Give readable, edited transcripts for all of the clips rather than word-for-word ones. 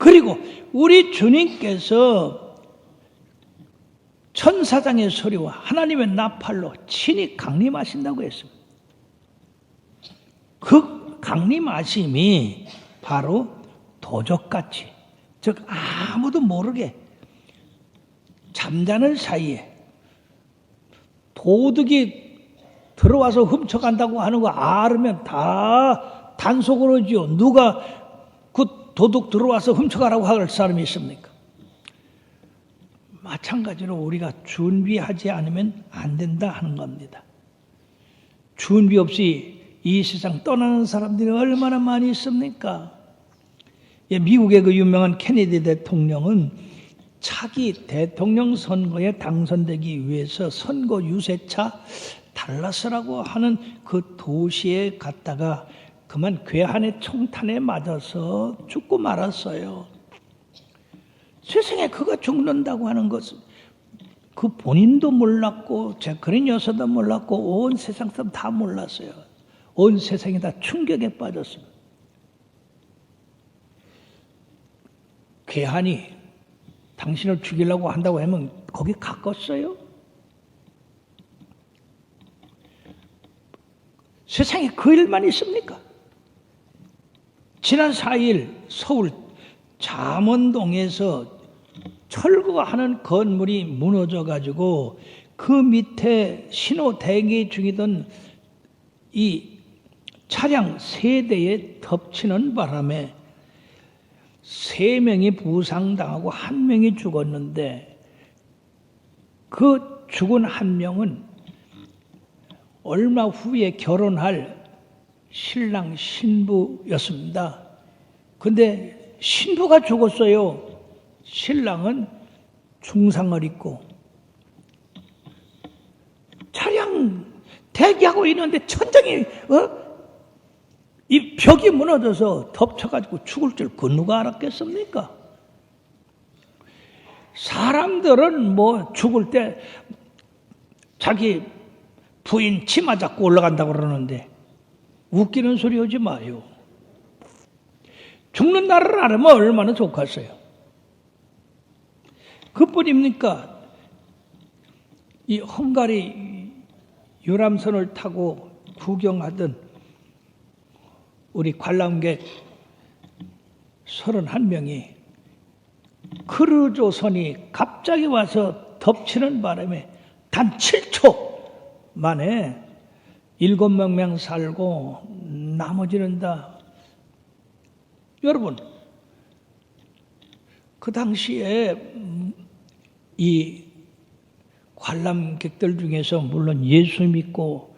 그리고 우리 주님께서 천사장의 소리와 하나님의 나팔로 친히 강림하신다고 했습니다. 그 강림하심이 바로 도적같이, 즉 아무도 모르게 잠자는 사이에 도둑이 들어와서 훔쳐간다고 하는 거 알으면 다 단속으로지요. 누가 그 도둑 들어와서 훔쳐가라고 할 사람이 있습니까? 마찬가지로 우리가 준비하지 않으면 안 된다 하는 겁니다. 준비 없이 이 세상 떠나는 사람들이 얼마나 많이 있습니까? 미국의 그 유명한 케네디 대통령은 차기 대통령 선거에 당선되기 위해서 선거 유세차 달라스라고 하는 그 도시에 갔다가 그만 괴한의 총탄에 맞아서 죽고 말았어요. 세상에 그가 죽는다고 하는 것은 그 본인도 몰랐고 제크린 여사도 몰랐고 온 세상 사람 다 몰랐어요. 온 세상이 다 충격에 빠졌습니다. 괴한이 당신을 죽이려고 한다고 하면 거기 갔겠어요? 세상에 그 일만 있습니까? 지난 4일 서울 잠원동에서 철거하는 건물이 무너져 가지고 그 밑에 신호 대기 중이던 이 차량 3대에 덮치는 바람에 3명이 부상당하고 1명이 죽었는데 그 죽은 1명은 얼마 후에 결혼할 신랑 신부였습니다. 근데 신부가 죽었어요. 신랑은 중상을 입고 차량 대기하고 있는데 천장이 이 벽이 무너져서 덮쳐가지고 죽을 줄 그 누가 알았겠습니까? 사람들은 뭐 죽을 때 자기 부인 치마 잡고 올라간다고 그러는데 웃기는 소리 하지 마요. 죽는 날을 알으면 얼마나 좋겠어요. 그뿐입니까? 이 헝가리 유람선을 타고 구경하던 우리 관람객 31명이 크루조선이 갑자기 와서 덮치는 바람에 단 7초 만에 7명 살고 나머지는 다 여러분 그 당시에 이 관람객들 중에서 물론 예수 믿고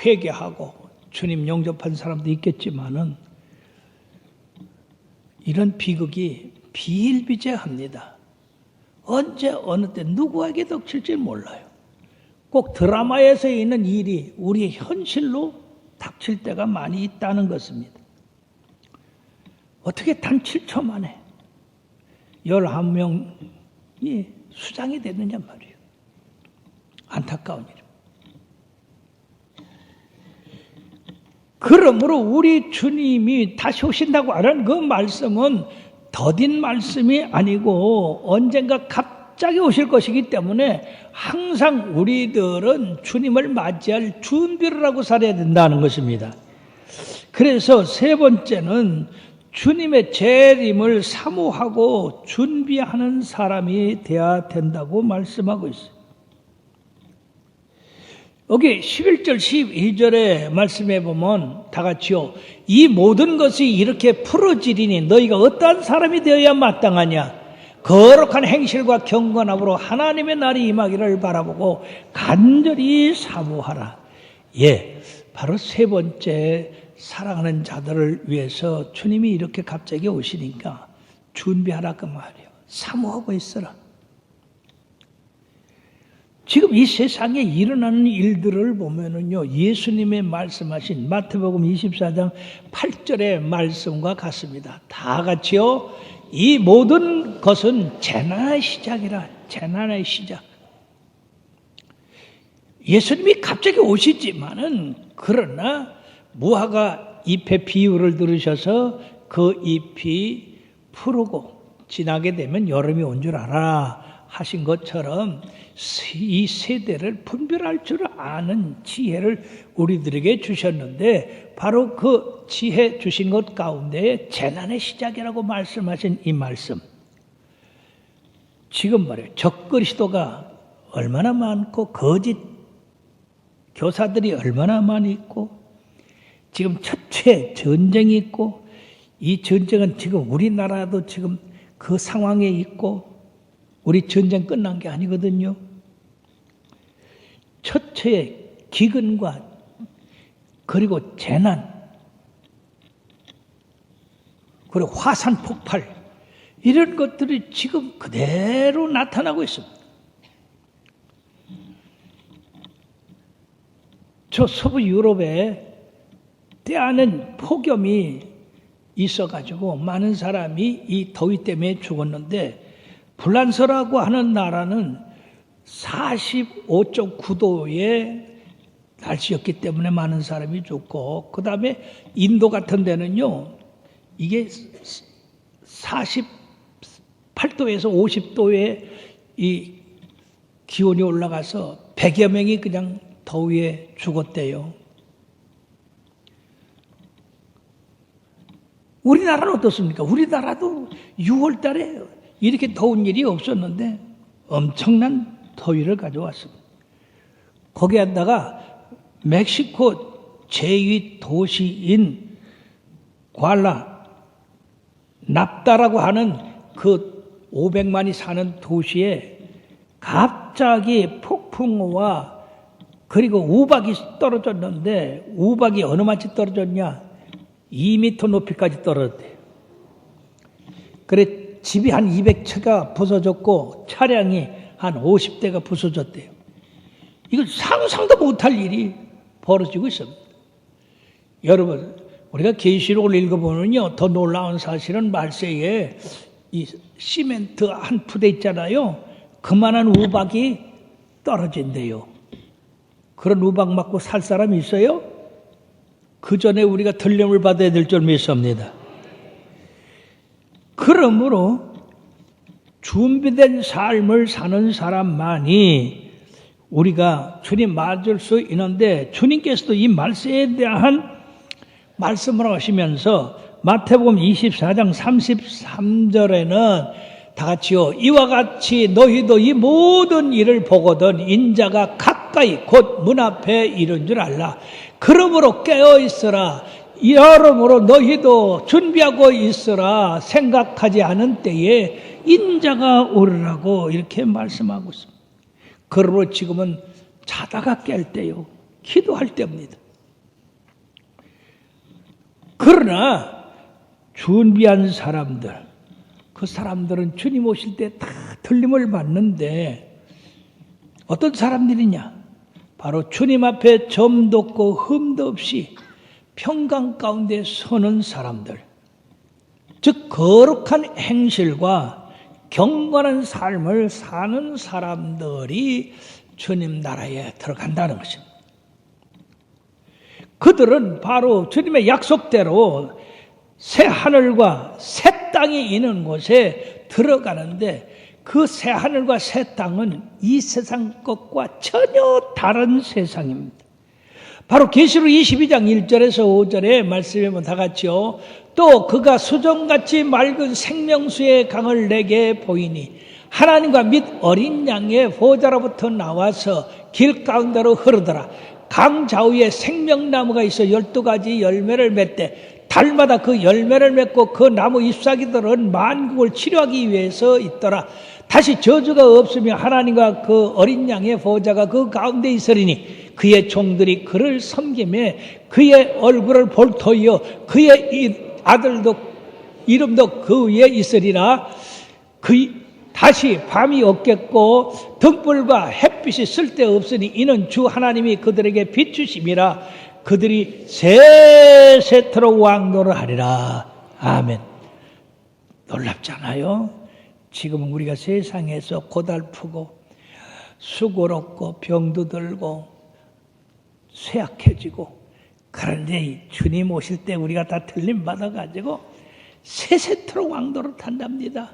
회개하고 주님 영접한 사람도 있겠지만은 이런 비극이 비일비재합니다. 언제 어느 때 누구에게 닥칠지 몰라요. 꼭 드라마에서 있는 일이 우리의 현실로 닥칠 때가 많이 있다는 것입니다. 어떻게 단 7초 만에 11명이 수장이 됐느냐 말이에요. 안타까운 일입니다. 그러므로 우리 주님이 다시 오신다고 하는 그 말씀은 더딘 말씀이 아니고 언젠가 갑자기 오실 것이기 때문에 항상 우리들은 주님을 맞이할 준비를 하고 살아야 된다는 것입니다. 그래서 세 번째는 주님의 재림을 사모하고 준비하는 사람이 되어야 된다고 말씀하고 있어요. 여기 11절 12절의 말씀에 보면 다 같이요. 이 모든 것이 이렇게 풀어지리니 너희가 어떠한 사람이 되어야 마땅하냐. 거룩한 행실과 경건함으로 하나님의 날이 임하기를 바라보고 간절히 사모하라. 예, 바로 세 번째 사랑하는 자들을 위해서 주님이 이렇게 갑자기 오시니까 준비하라 그 말이에요. 사모하고 있어라. 지금 이 세상에 일어나는 일들을 보면은요, 예수님의 말씀하신 마태복음 24장 8절의 말씀과 같습니다. 다 같이요, 이 모든 것은 재난의 시작이라, 재난의 시작. 예수님이 갑자기 오시지만은, 그러나 무화과 잎의 비유를 들으셔서 그 잎이 푸르고 지나게 되면 여름이 온 줄 알아 하신 것처럼 이 세대를 분별할 줄 아는 지혜를 우리들에게 주셨는데 바로 그 지혜 주신 것 가운데 재난의 시작이라고 말씀하신 이 말씀, 지금 말이에요. 적그리스도가 얼마나 많고 거짓 교사들이 얼마나 많이 있고 지금 첫째 전쟁이 있고 이 전쟁은 지금 우리나라도 지금 그 상황에 있고 우리 전쟁 끝난 게 아니거든요. 첫째 기근과 그리고 재난 그리고 화산 폭발 이런 것들이 지금 그대로 나타나고 있습니다. 저 서부 유럽에 때아는 폭염이 있어가지고 많은 사람이 이 더위 때문에 죽었는데 불란서라고 하는 나라는 45.9도의 날씨였기 때문에 많은 사람이 죽고 그 다음에 인도 같은 데는요 이게 48도에서 50도의 이 기온이 올라가서 100여 명이 그냥 더위에 죽었대요. 우리나라는 어떻습니까? 우리나라도 6월 달에 이렇게 더운 일이 없었는데 엄청난 더위를 가져왔습니다. 거기에다가 멕시코 제2 도시인 구알라 납다라고 하는 그 500만이 사는 도시에 갑자기 폭풍우와 그리고 우박이 떨어졌는데 우박이 어느 만치 떨어졌냐? 2m 높이까지 떨어졌대요. 그래 집이 한 200채가 부서졌고 차량이 한 50대가 부서졌대요. 이거 상상도 못할 일이 벌어지고 있습니다. 여러분 우리가 계시록을 읽어보면요 더 놀라운 사실은 말세에 이 시멘트 한 푸대 있잖아요. 그만한 우박이 떨어진대요. 그런 우박 맞고 살 사람이 있어요? 그 전에 우리가 들림을 받아야 될 줄 믿습니다. 그러므로 준비된 삶을 사는 사람만이 우리가 주님 맞을 수 있는데 주님께서도 이 말세에 대한 말씀을 하시면서 마태복음 24장 33절에는 다 같이요. 이와 같이 너희도 이 모든 일을 보거든 인자가 가까이 곧 문 앞에 이른 줄 알라. 그러므로 깨어 있으라. 여러모로 너희도 준비하고 있으라. 생각하지 않은 때에 인자가 오르라고 이렇게 말씀하고 있습니다. 그러므로 지금은 자다가 깰 때요. 기도할 때입니다. 그러나 준비한 사람들, 그 사람들은 주님 오실 때 다 들림을 받는데 어떤 사람들이냐? 바로 주님 앞에 점도 없고 흠도 없이 평강 가운데 서는 사람들, 즉 거룩한 행실과 경건한 삶을 사는 사람들이 주님 나라에 들어간다는 것입니다. 그들은 바로 주님의 약속대로 새 하늘과 새 땅이 있는 곳에 들어가는데 그 새 하늘과 새 땅은 이 세상 것과 전혀 다른 세상입니다. 바로 계시록 22장 1절에서 5절에 말씀해 보면 다 같이요. 또 그가 수정같이 맑은 생명수의 강을 내게 보이니 하나님과 및 어린 양의 보좌로부터 나와서 길 가운데로 흐르더라. 강 좌우에 생명나무가 있어 12가지 열매를 맺되 달마다 그 열매를 맺고 그 나무 잎사귀들은 만국을 치료하기 위해서 있더라. 다시 저주가 없으며 하나님과 그 어린 양의 보좌가 그 가운데 있으리니 그의 종들이 그를 섬기며 그의 얼굴을 볼 터이요 그의 아들도 이름도 그 위에 있으리라. 다시 밤이 없겠고 등불과 햇빛이 쓸데없으니 이는 주 하나님이 그들에게 비추심이라. 그들이 세세토록 왕노를 하리라. 아멘. 놀랍잖아요. 지금 우리가 세상에서 고달프고 수고롭고 병도 들고 쇠약해지고 그런데 주님 오실 때 우리가 다 틀림 받아가지고 세세토록 왕도를 탄답니다.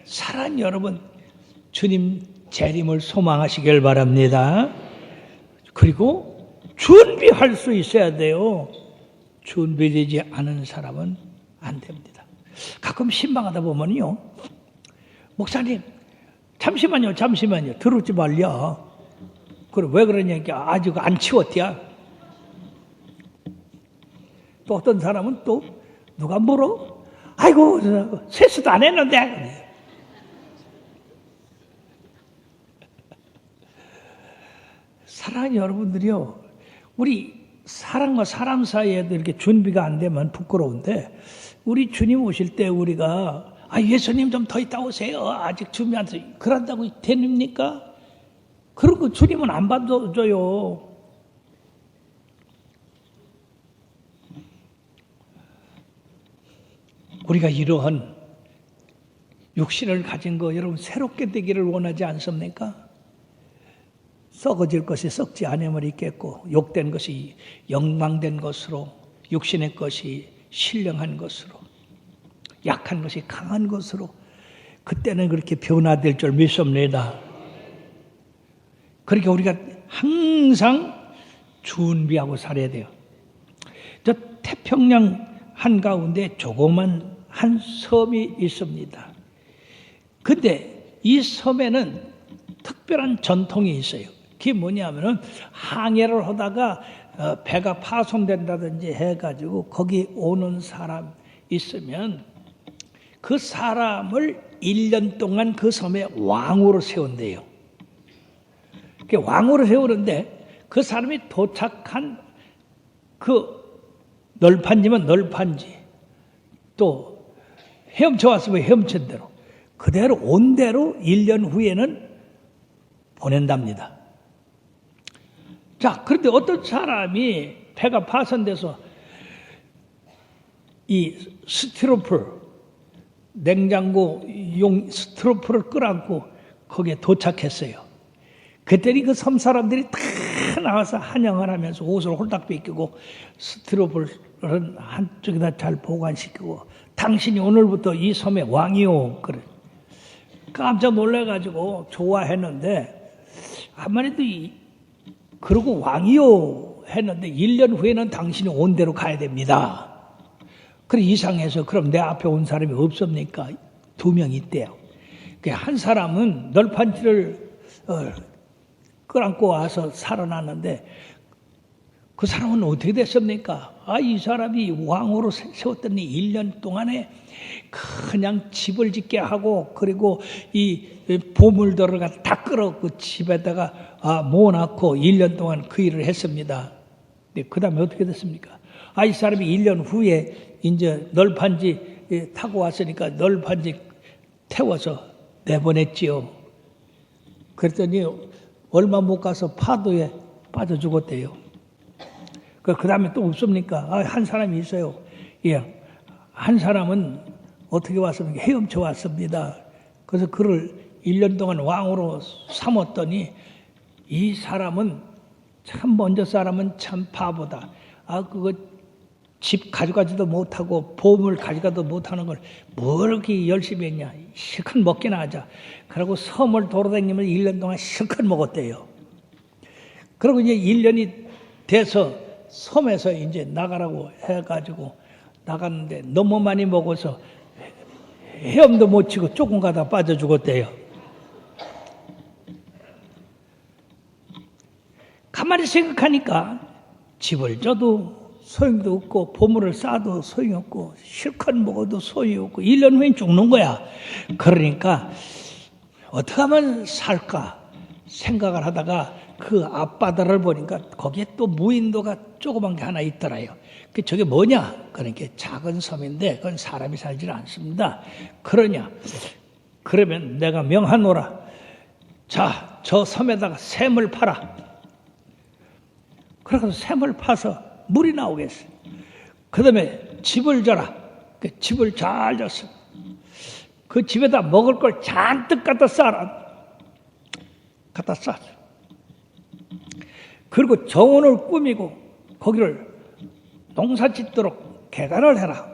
사랑하는 여러분, 주님 재림을 소망하시길 바랍니다. 그리고 준비할 수 있어야 돼요. 준비되지 않은 사람은 안 됩니다. 가끔 신방하다 보면요, 목사님 잠시만요 들었지 말려. 그래, 왜 그러냐니까 아직 안 치웠디야. 또 어떤 사람은 또 누가 물어, 아이고 세수도 안 했는데. 사랑하는 여러분들이요, 우리 사람과 사람 사이에도 이렇게 준비가 안 되면 부끄러운데, 우리 주님 오실 때 우리가 예수님 좀 더 있다 오세요, 아직 준비 안 돼서, 그런다고 됩니까? 그런 거 주님은 안 받아줘요. 우리가 이러한 육신을 가진 거 여러분 새롭게 되기를 원하지 않습니까? 썩어질 것이 썩지 않음을 있겠고, 욕된 것이 영광된 것으로, 육신의 것이 신령한 것으로, 약한 것이 강한 것으로, 그때는 그렇게 변화될 줄 믿습니다. 그러니까 우리가 항상 준비하고 살아야 돼요. 저 태평양 한가운데 조그만 한 섬이 있습니다. 근데 이 섬에는 특별한 전통이 있어요. 그게 뭐냐면은 항해를 하다가 배가 파손된다든지 해가지고 거기 오는 사람 있으면 그 사람을 1년 동안 그 섬에 왕으로 세운대요. 왕으로 세우는데 그 사람이 도착한 그 널판지면 널판지, 또 헤엄쳐 왔으면 헤엄친 대로 그대로 온 대로 1년 후에는 보낸답니다. 자, 그런데 어떤 사람이 배가 파손돼서 이 스티로폴, 냉장고용 스티로폴을 끌어안고 거기에 도착했어요. 그랬더니 그 섬 사람들이 다 나와서 환영을 하면서 옷을 홀딱 벗기고 스티로폴은 한쪽에다 잘 보관시키고, 당신이 오늘부터 이 섬의 왕이요. 그래. 깜짝 놀래가지고 좋아했는데, 아무래도 그러고 왕이요 했는데 1년 후에는 당신이 온 대로 가야 됩니다. 그래, 이상해서 그럼 내 앞에 온 사람이 없습니까? 2명 있대요. 한 사람은 널판지를 끌어안고 와서 살아났는데, 그 사람은 어떻게 됐습니까? 이 사람이 왕으로 세웠더니 1년 동안에 그냥 집을 짓게 하고, 그리고 이 보물들을 다 끌어갖고 집에다가 모아놓고 1년 동안 그 일을 했습니다. 그 다음에 어떻게 됐습니까? 이 사람이 1년 후에 이제 널판지 타고 왔으니까 널판지 태워서 내보냈지요. 그랬더니 얼마 못 가서 파도에 빠져 죽었대요. 그 다음에 또 없습니까? 한 사람이 있어요. 예, 한 사람은 어떻게 왔습니까? 헤엄쳐 왔습니다. 그래서 그를 1년 동안 왕으로 삼았더니, 이 사람은 참, 먼저 사람은 참 바보다. 그거 집 가져가지도 못하고 보물 가져가도 못하는 걸 뭘 그렇게 열심히 했냐. 실컷 먹기나 하자. 그러고 섬을 돌아다니면서 1년 동안 실컷 먹었대요. 그리고 이제 1년이 돼서 섬에서 이제 나가라고 해가지고 나갔는데 너무 많이 먹어서 헤엄도 못 치고 조금 가다 빠져 죽었대요. 가만히 생각하니까 집을 져도 소용도 없고, 보물을 쌓아도 소용이 없고, 실컷 먹어도 소용이 없고, 1년 후엔 죽는 거야. 그러니까 어떻게 하면 살까 생각을 하다가 그 앞바다를 보니까 거기에 또 무인도가 조그만 게 하나 있더라요. 저게 뭐냐? 그러니까 작은 섬인데 그건 사람이 살지 않습니다. 그러면 내가 명하노라. 자, 저 섬에다가 샘을 파라. 그래서 샘을 파서 물이 나오겠어요. 그 다음에 집을 져라. 집을 잘 졌어. 그 집에다 먹을 걸 잔뜩 갖다 쌓아라. 갖다 쌓아. 그리고 정원을 꾸미고 거기를 농사 짓도록 계단을 해라.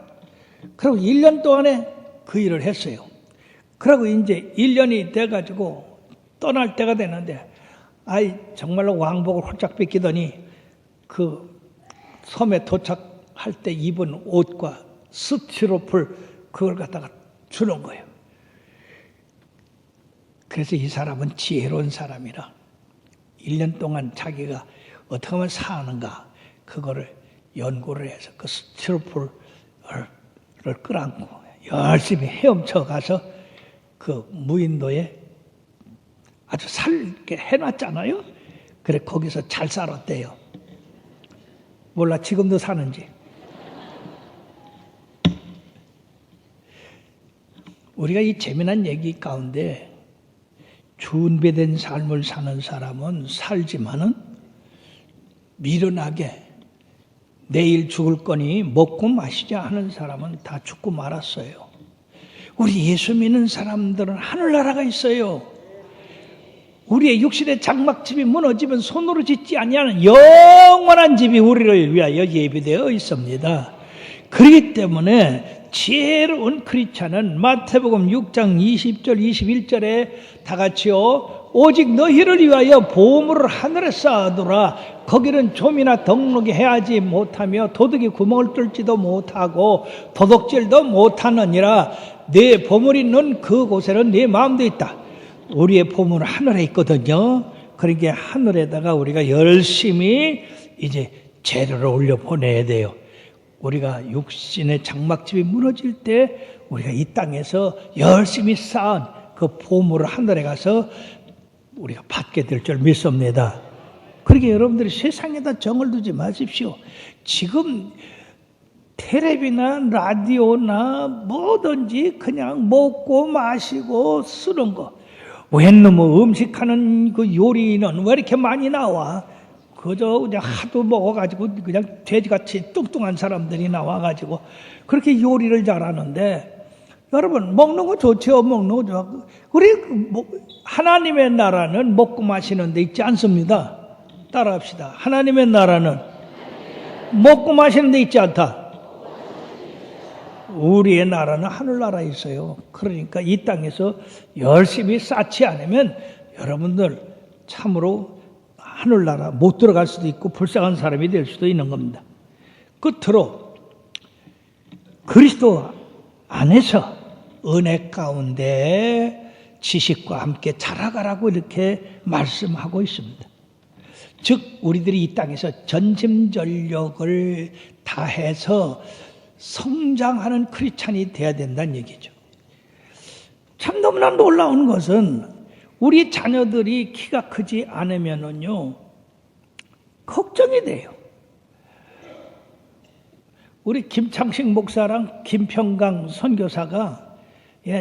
그리고 1년 동안에 그 일을 했어요. 그리고 이제 1년이 돼가지고 떠날 때가 되는데, 정말로 왕복을 홀짝 뺏기더니 그 섬에 도착할 때 입은 옷과 스티로폴 그걸 갖다가 주는 거예요. 그래서 이 사람은 지혜로운 사람이라 1년 동안 자기가 어떻게 하면 사는가 그거를 연구를 해서 그 스티로폴을 끌어안고 열심히 헤엄쳐 가서 그 무인도에 아주 살게 해놨잖아요. 그래 거기서 잘 살았대요. 몰라 지금도 사는지. 우리가 이 재미난 얘기 가운데 준비된 삶을 사는 사람은 살지만은 미련하게 내일 죽을 거니 먹고 마시자 하는 사람은 다 죽고 말았어요. 우리 예수 믿는 사람들은 하늘나라가 있어요. 우리의 육신의 장막집이 무너지면 손으로 짓지 아니하는 영원한 집이 우리를 위하여 예비되어 있습니다. 그렇기 때문에 지혜로운 크리스찬은 마태복음 6장 20절 21절에 다 같이요. 오직 너희를 위하여 보물을 하늘에 쌓아두라. 거기는 좀이나 덕록이 해하지 못하며 도둑이 구멍을 뚫지도 못하고 도둑질도 못하느니라. 네 보물이 있는 그곳에는 네 마음도 있다. 우리의 보물은 하늘에 있거든요. 그러니까 하늘에다가 우리가 열심히 이제 재료를 올려 보내야 돼요. 우리가 육신의 장막집이 무너질 때 우리가 이 땅에서 열심히 쌓은 그 보물을 하늘에 가서 우리가 받게 될 줄 믿습니다. 그러니까 여러분들이 세상에다 정을 두지 마십시오. 지금 텔레비나 라디오나 뭐든지 그냥 먹고 마시고 쓰는 거. 왜 놈의 음식하는 그 요리는 왜 이렇게 많이 나와? 그저 그냥 하도 먹어가지고 그냥 돼지같이 뚱뚱한 사람들이 나와가지고 그렇게 요리를 잘하는데, 여러분 먹는 거 좋죠. 먹는 거 좋아. 우리 하나님의 나라는 먹고 마시는 데 있지 않습니다. 따라합시다. 하나님의 나라는 먹고 마시는 데 있지 않다. 우리의 나라는 하늘나라에 있어요. 그러니까 이 땅에서 열심히 쌓지 않으면 여러분들 참으로 하늘나라 못 들어갈 수도 있고 불쌍한 사람이 될 수도 있는 겁니다. 끝으로 그리스도 안에서 은혜 가운데 지식과 함께 자라가라고 이렇게 말씀하고 있습니다. 즉 우리들이 이 땅에서 전심전력을 다해서 성장하는 크리스찬이 돼야 된다는 얘기죠. 참 너무나 놀라운 것은 우리 자녀들이 키가 크지 않으면은요 걱정이 돼요. 우리 김창식 목사랑 김평강 선교사가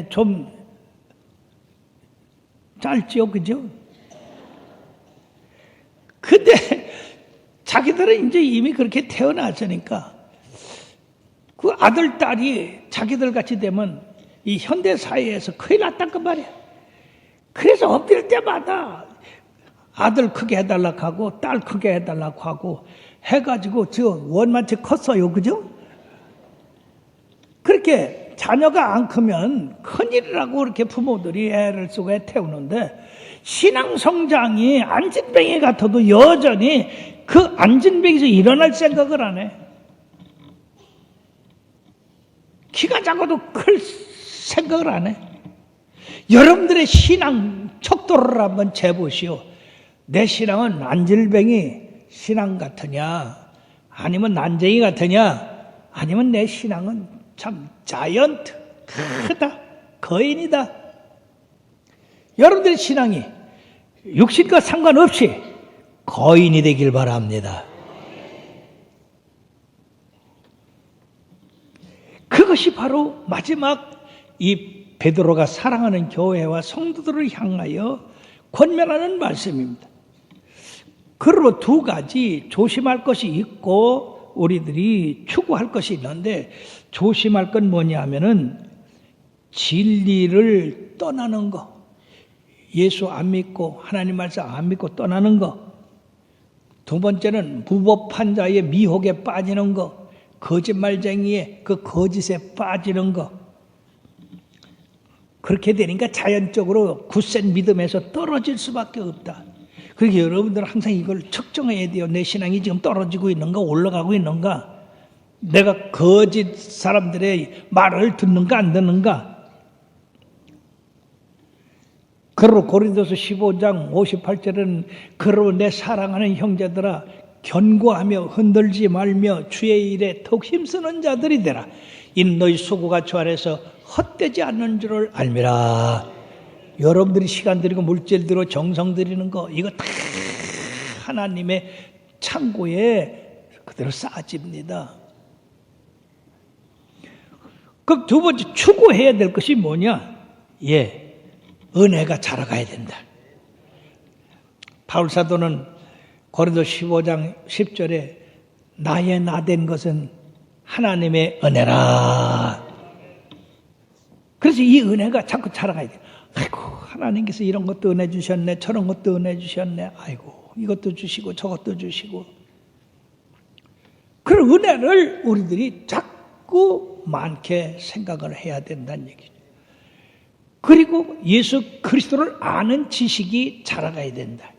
좀 짧지요, 그죠? 근데 자기들은 이제 이미 그렇게 태어났으니까 그 아들, 딸이 자기들 같이 되면 이 현대 사회에서 큰일 났단 그 말이야. 그래서 엎드릴 때마다 아들 크게 해달라고 하고 딸 크게 해달라고 하고 해가지고 저 원만치 컸어요, 그죠? 그렇게 자녀가 안 크면 큰일이라고 이렇게 부모들이 애를 쓰고 애 태우는데, 신앙 성장이 안진뱅이 같아도 여전히 그 안진뱅이에서 일어날 생각을 안 해. 키가 작아도 클 생각을 안 해. 여러분들의 신앙 척도를 한번 재보시오. 내 신앙은 안질뱅이 신앙 같으냐, 아니면 난쟁이 같으냐, 아니면 내 신앙은 참 자이언트, 크다, 거인이다. 여러분들의 신앙이 육신과 상관없이 거인이 되길 바랍니다. 그것이 바로 마지막 이 베드로가 사랑하는 교회와 성도들을 향하여 권면하는 말씀입니다. 그러로 두 가지 조심할 것이 있고 우리들이 추구할 것이 있는데, 조심할 건 뭐냐 하면은 진리를 떠나는 거, 예수 안 믿고 하나님 말씀 안 믿고 떠나는 거. 두 번째는 무법한 자의 미혹에 빠지는 거, 거짓말쟁이의 그 거짓에 빠지는 거. 그렇게 되니까 자연적으로 굳센 믿음에서 떨어질 수밖에 없다. 그러니까 여러분들은 항상 이걸 측정해야 돼요. 내 신앙이 지금 떨어지고 있는가 올라가고 있는가. 내가 거짓 사람들의 말을 듣는가 안 듣는가. 그러므로 고린도서 15장 58절은 그러므로 내 사랑하는 형제들아 견고하며 흔들지 말며 주의 일에 더욱 힘쓰는 자들이 되라. 이는 너희 수고가 주 안에서 헛되지 않는 줄을 알미라. 여러분들이 시간 들이고 물질 들이고 정성 들이는 거 이거 다 하나님의 창고에 그대로 쌓아집니다. 그 두 번째 추구해야 될 것이 뭐냐? 은혜가 자라가야 된다. 바울 사도는 고린도 15장 10절에 나의 나된 것은 하나님의 은혜라. 그래서 이 은혜가 자꾸 자라가야 돼. 아이고 하나님께서 이런 것도 은혜 주셨네, 저런 것도 은혜 주셨네. 아이고 이것도 주시고 저것도 주시고. 그런 은혜를 우리들이 자꾸 많게 생각을 해야 된다는 얘기죠. 그리고 예수 그리스도를 아는 지식이 자라가야 된다.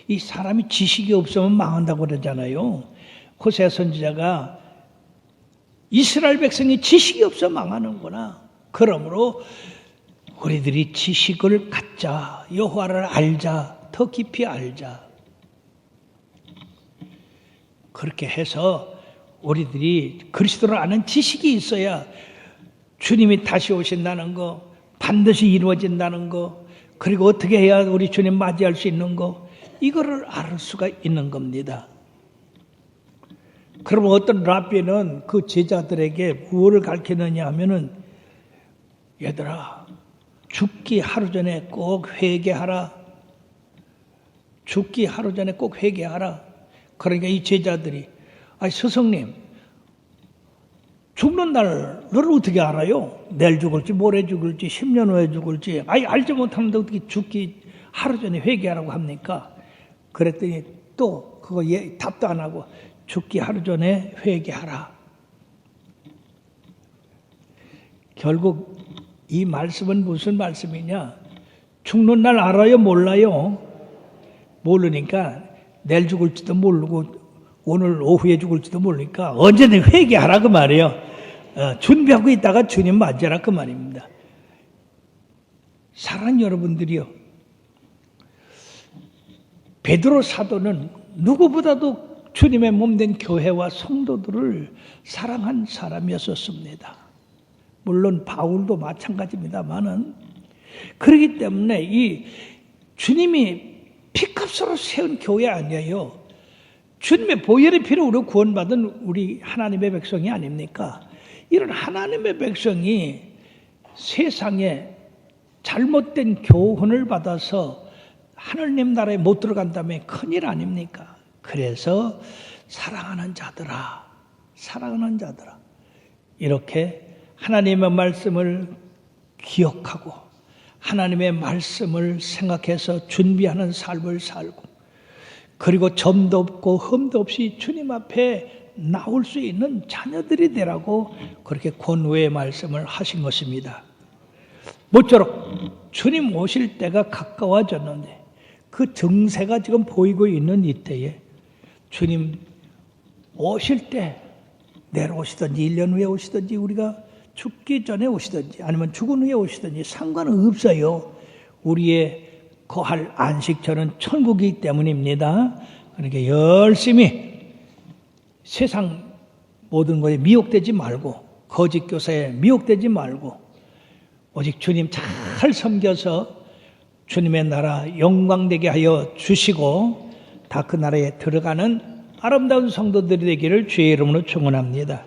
이 사람이 지식이 없으면 망한다고 그러잖아요. 호세아 선지자가 이스라엘 백성이 지식이 없어 망하는구나. 그러므로 우리들이 지식을 갖자. 여호와를 알자. 더 깊이 알자. 그렇게 해서 우리들이 그리스도를 아는 지식이 있어야 주님이 다시 오신다는 거, 반드시 이루어진다는 거, 그리고 어떻게 해야 우리 주님 맞이할 수 있는 거, 이거를 알 수가 있는 겁니다. 그러면 어떤 랍비는 그 제자들에게 무엇을 가르치느냐 하면은, 얘들아 죽기 하루 전에 꼭 회개하라. 죽기 하루 전에 꼭 회개하라. 그러니까 이 제자들이 아니 스승님 죽는 날을 어떻게 알아요? 내일 죽을지 모레 죽을지 10년 후에 죽을지 알지 못하는데 어떻게 죽기 하루 전에 회개하라고 합니까? 그랬더니 또 그거 답도 안 하고 죽기 하루 전에 회개하라. 결국 이 말씀은 무슨 말씀이냐? 죽는 날 알아요? 몰라요? 모르니까 내일 죽을지도 모르고 오늘 오후에 죽을지도 모르니까 언제든 회개하라 그 말이에요. 준비하고 있다가 주님 맞이하라 그 말입니다. 사랑하는 여러분들이요. 베드로 사도는 누구보다도 주님의 몸된 교회와 성도들을 사랑한 사람이었습니다. 물론 바울도 마찬가지입니다만은 그렇기 때문에 이 주님이 피값으로 세운 교회 아니에요. 주님의 보혈의 피로 우리 구원받은 우리 하나님의 백성이 아닙니까? 이런 하나님의 백성이 세상에 잘못된 교훈을 받아서 하나님 나라에 못 들어간다면 큰일 아닙니까? 그래서 사랑하는 자들아, 사랑하는 자들아, 이렇게 하나님의 말씀을 기억하고 하나님의 말씀을 생각해서 준비하는 삶을 살고 그리고 점도 없고 흠도 없이 주님 앞에 나올 수 있는 자녀들이 되라고 그렇게 권고의 말씀을 하신 것입니다. 모쪼록 주님 오실 때가 가까워졌는데 그 증세가 지금 보이고 있는 이때에 주님 오실 때 내려오시든지 1년 후에 오시든지 우리가 죽기 전에 오시든지 아니면 죽은 후에 오시든지 상관은 없어요. 우리의 거할 안식처는 천국이기 때문입니다. 그러니까 열심히 세상 모든 것에 미혹되지 말고 거짓 교사에 미혹되지 말고 오직 주님 잘 섬겨서 주님의 나라 영광되게 하여 주시고 다 그 나라에 들어가는 아름다운 성도들이 되기를 주의 이름으로 축원합니다.